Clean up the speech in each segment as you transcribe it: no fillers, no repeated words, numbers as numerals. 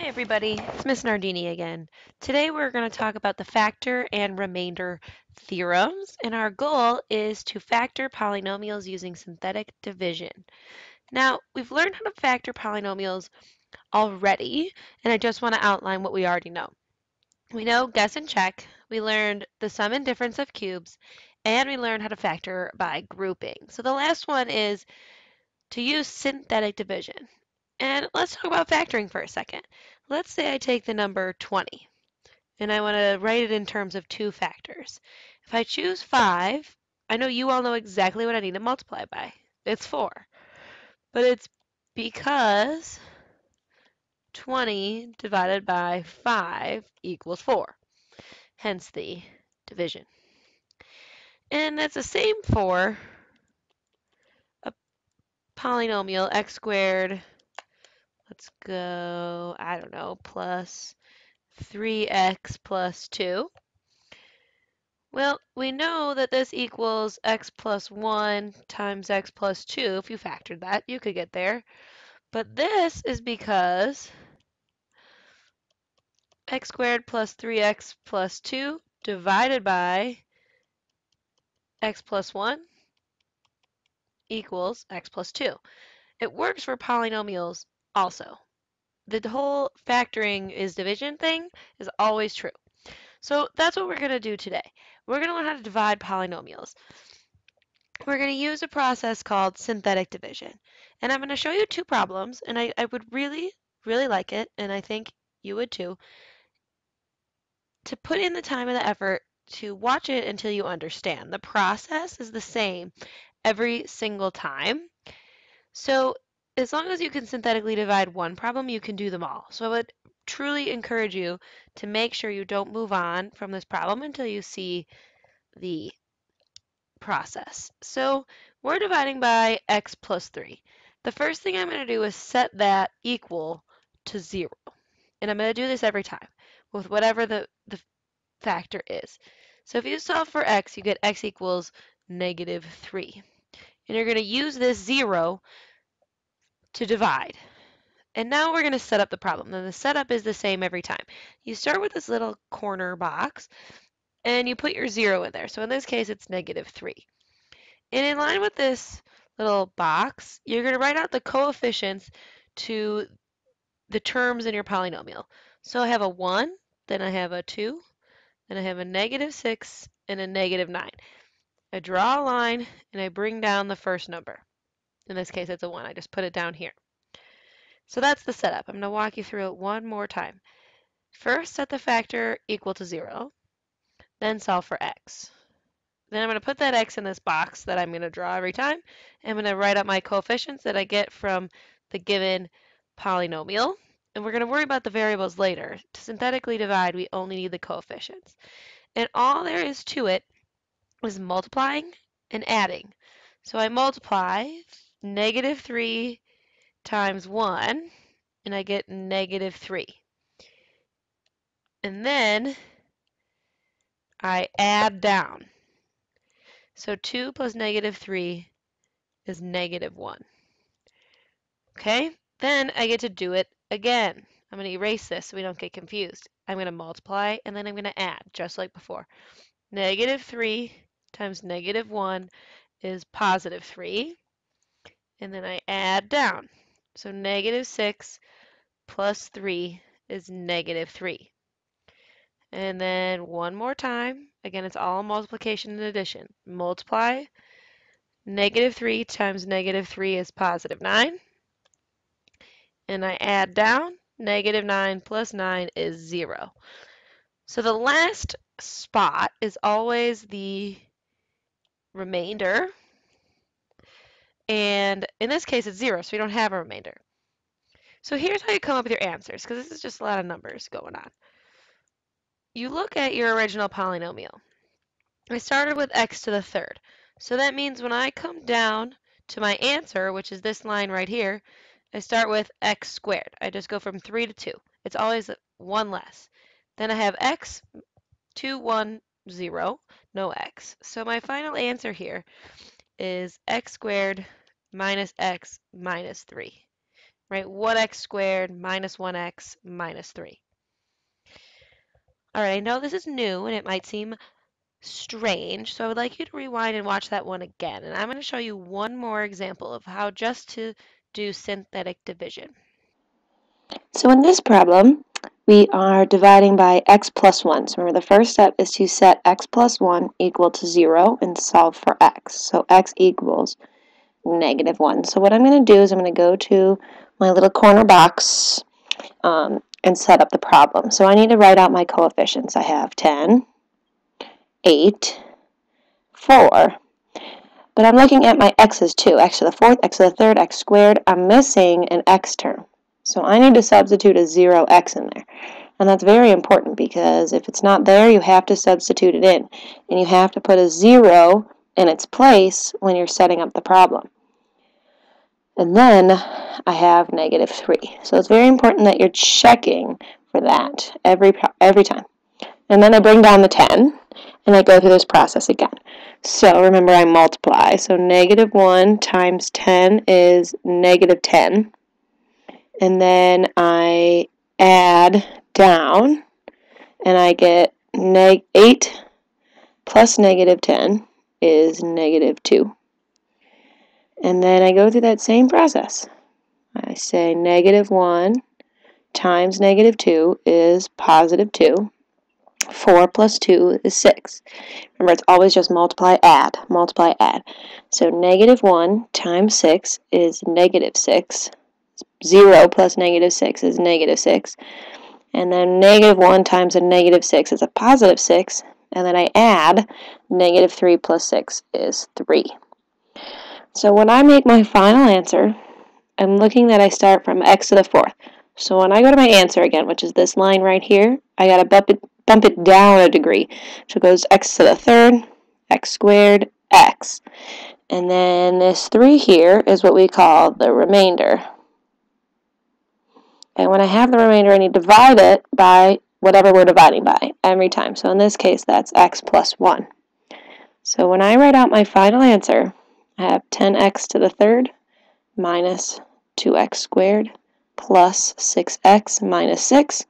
Hi everybody, it's Miss Nardini again. Today we're going to talk about the factor and remainder theorems, and our goal is to factor polynomials using synthetic division. Now, we've learned how to factor polynomials already, and I just want to outline what we already know. We know guess and check, we learned the sum and difference of cubes, and we learned how to factor by grouping. So the last one is to use synthetic division. And let's talk about factoring for a second. Let's say I take the number 20 and I want to write it in terms of two factors. If I choose 5, I know you all know exactly what I need to multiply by. It's 4. But it's because 20 divided by 5 equals 4. Hence the division. And that's the same for a polynomial x squared. Let's go, I don't know, plus 3x plus 2. Well, we know that this equals x plus 1 times x plus 2. If you factored that, you could get there. But this is because x squared plus 3x plus 2 divided by x plus 1 equals x plus 2. It works for polynomials also. The whole factoring is division thing is always true. So that's what we're going to do today. We're going to learn how to divide polynomials. We're going to use a process called synthetic division. And I'm going to show you two problems, and I would really like it, and I think you would too, to put in the time and the effort to watch it until you understand. The process is the same every single time. So as long as you can synthetically divide one problem, you can do them all. So I would truly encourage you to make sure you don't move on from this problem until you see the process. So we're dividing by x plus 3. The first thing I'm going to do is set that equal to 0. And I'm going to do this every time with whatever the factor is. So if you solve for x, you get x equals negative 3. And you're going to use this 0 to divide. And now we're going to set up the problem. And the setup is the same every time. You start with this little corner box, and you put your 0 in there. So in this case, it's negative 3. And in line with this little box, you're going to write out the coefficients to the terms in your polynomial. So I have a 1, then I have a 2, then I have a negative 6, and a negative 9. I draw a line, and I bring down the first number. In this case, it's a 1. I just put it down here. So that's the setup. I'm going to walk you through it one more time. First, set the factor equal to 0, then solve for x. Then I'm going to put that x in this box that I'm going to draw every time. I'm going to write out my coefficients that I get from the given polynomial. And we're going to worry about the variables later. To synthetically divide, we only need the coefficients. And all there is to it is multiplying and adding. So I multiply negative 3 times 1, and I get negative 3. And then I add down. So 2 plus negative 3 is negative 1. Okay, then I get to do it again. I'm going to erase this so we don't get confused. I'm going to multiply and then I'm going to add, just like before. Negative 3 times negative 1 is positive 3. And then I add down. So negative 6 plus 3 is negative 3. And then one more time. Again, it's all multiplication and addition. Multiply. Negative 3 times negative 3 is positive 9. And I add down. Negative 9 plus 9 is 0. So the last spot is always the remainder. And in this case, it's 0, so we don't have a remainder. So here's how you come up with your answers, because this is just a lot of numbers going on. You look at your original polynomial. I started with x to the third. So that means when I come down to my answer, which is this line right here, I start with x squared. I just go from 3 to 2. It's always 1 less. Then I have x, 2, 1, 0, no x. So my final answer here is x squared minus x minus 3. right? 1x squared minus 1x minus 3. All right, I know this is new and it might seem strange, so I would like you to rewind and watch that one again. And I'm going to show you one more example of how just to do synthetic division. So in this problem, we are dividing by x plus 1. So remember, the first step is to set x plus 1 equal to 0 and solve for x. So x equals negative 1. So what I'm going to do is I'm going to go to my little corner box and set up the problem. So I need to write out my coefficients. I have 10, 8, 4. But I'm looking at my x's too. X to the fourth, x to the third, x squared. I'm missing an x term. So I need to substitute a 0x in there. And that's very important because if it's not there, you have to substitute it in. And you have to put a 0 in its place when you're setting up the problem. And then I have negative 3. So it's very important that you're checking for that every time. And then I bring down the 10, and I go through this process again. So remember, I multiply. So negative 1 times 10 is negative 10. And then I add down, and I get 8 plus negative 10 is negative 2. And then I go through that same process. I say negative 1 times negative 2 is positive 2. 4 plus 2 is 6. Remember, it's always just multiply, add, multiply, add. So negative 1 times 6 is negative 6. 0 plus negative 6 is negative 6. And then negative 1 times a negative 6 is a positive 6. And then I add negative 3 plus 6 is 3. So when I make my final answer, I'm looking that I start from x to the fourth. So when I go to my answer again, which is this line right here, I got to bump it down a degree. So it goes x to the third, x squared, x. And then this 3 here is what we call the remainder. And when I have the remainder, I need to divide it by whatever we're dividing by every time. So in this case, that's x plus 1. So when I write out my final answer, I have 10x to the third minus 2x squared plus 6x minus 6.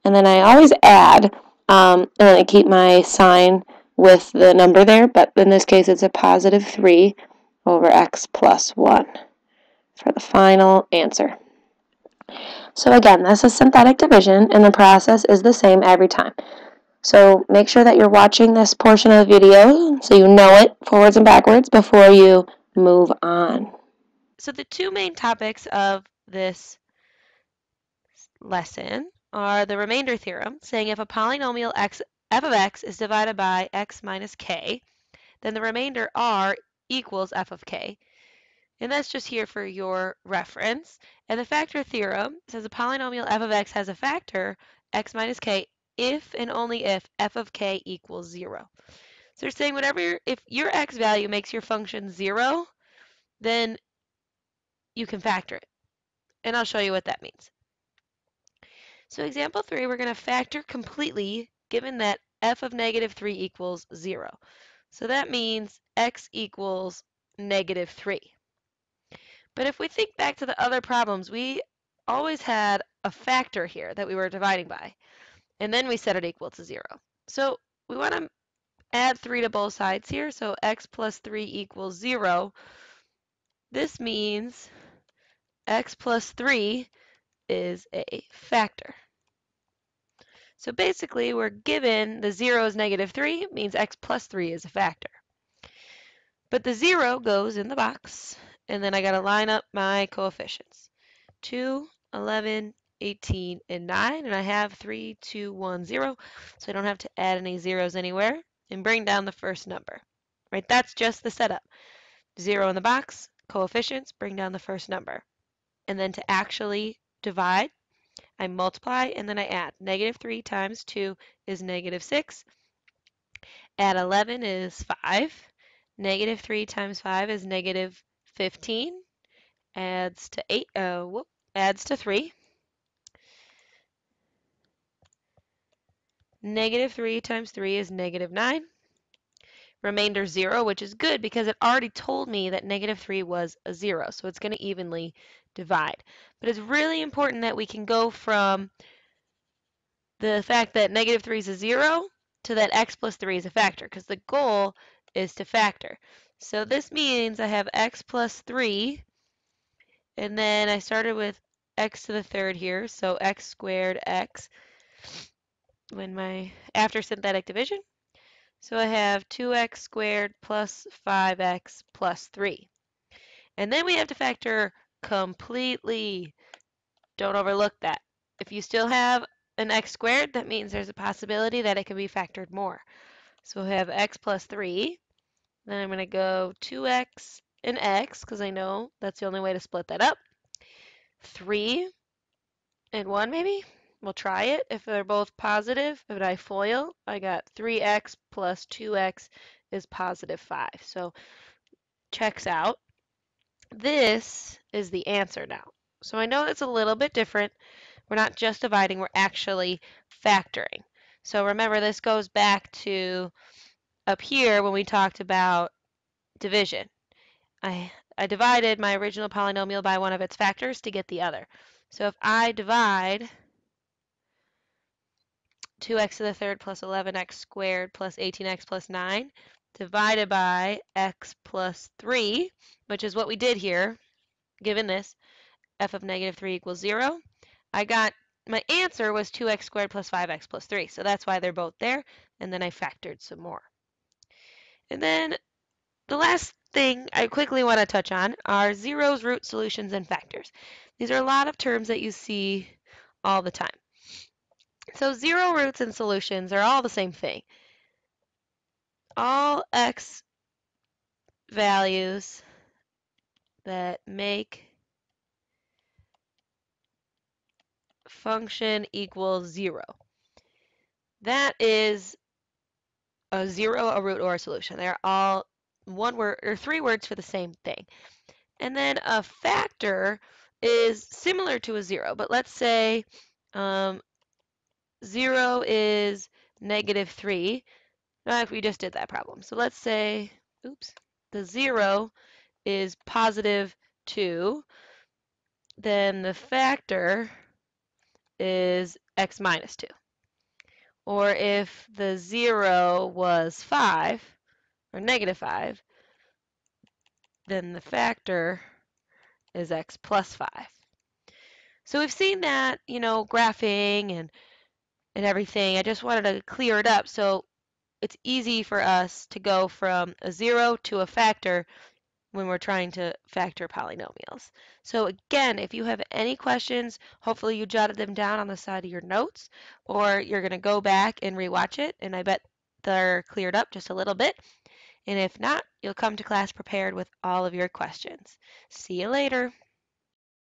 And then I always add, and then I keep my sign with the number there, but in this case it's a positive 3 over x plus 1 for the final answer. So again, this is synthetic division, and the process is the same every time. So make sure that you're watching this portion of the video so you know it forwards and backwards before you move on. So the two main topics of this lesson are the remainder theorem, saying if a polynomial f of x is divided by x minus k, then the remainder r equals f of k. And that's just here for your reference. And the factor theorem says a polynomial f of x has a factor, x minus k, if and only if f of k equals 0. So they're saying if your x value makes your function 0, then you can factor it. And I'll show you what that means. So example 3, we're going to factor completely given that f of negative 3 equals 0. So that means x equals negative 3. But if we think back to the other problems, we always had a factor here that we were dividing by, and then we set it equal to 0. So we want to add 3 to both sides here, so x plus 3 equals 0. This means x plus 3 is a factor. So basically, we're given the 0 is negative 3, means x plus 3 is a factor. But the 0 goes in the box, and then I got to line up my coefficients. 2, 11, 18, and 9, and I have 3, 2, 1, 0, so I don't have to add any zeros anywhere, and bring down the first number. Right, that's just the setup. 0 in the box, coefficients, bring down the first number. And then to actually divide, I multiply and then I add. Negative 3 times 2 is negative 6. Add 11 is 5. Negative 3 times 5 is negative 15. Adds to 8. Adds to 3. Negative 3 times 3 is negative 9. remainder 0, which is good because it already told me that negative 3 was a 0, so it's going to evenly divide. But it's really important that we can go from the fact that negative 3 is a 0 to that x plus 3 is a factor, because the goal is to factor. So this means I have x plus 3, and then I started with x to the third here, so x squared x when my after synthetic division. So I have 2x squared plus 5x plus 3. And then we have to factor completely. Don't overlook that. If you still have an x squared, that means there's a possibility that it can be factored more. So we have x plus 3. Then I'm going to go 2x and x, because I know that's the only way to split that up. 3 and 1 maybe? We'll try it. If they're both positive, if I FOIL, I got 3x plus 2x is positive 5. So checks out. This is the answer now. So I know it's a little bit different. We're not just dividing, we're actually factoring. So remember, this goes back to up here when we talked about division. I divided my original polynomial by one of its factors to get the other. So if I divide 2x to the third plus 11x squared plus 18x plus 9 divided by x plus 3, which is what we did here, given this, f of negative 3 equals 0, I got my answer was 2x squared plus 5x plus 3. So that's why they're both there. And then I factored some more. And then the last thing I quickly want to touch on are zeros, root solutions, and factors. These are a lot of terms that you see all the time. So zero, roots, and solutions are all the same thing. All x values that make function equals 0. That is a 0, a root, or a solution. They're all one word or 3 words for the same thing. And then a factor is similar to a 0, but let's say 0 is negative 3. If we just did that problem. So let's say, oops, the 0 is positive 2, then the factor is x minus 2. Or if the 0 was 5, or negative 5, then the factor is x plus 5. So we've seen that, graphing and everything. I just wanted to clear it up so it's easy for us to go from a 0 to a factor when we're trying to factor polynomials. So again, if you have any questions, hopefully you jotted them down on the side of your notes, or you're going to go back and rewatch it, and I bet they're cleared up just a little bit. And if not, you'll come to class prepared with all of your questions. See you later.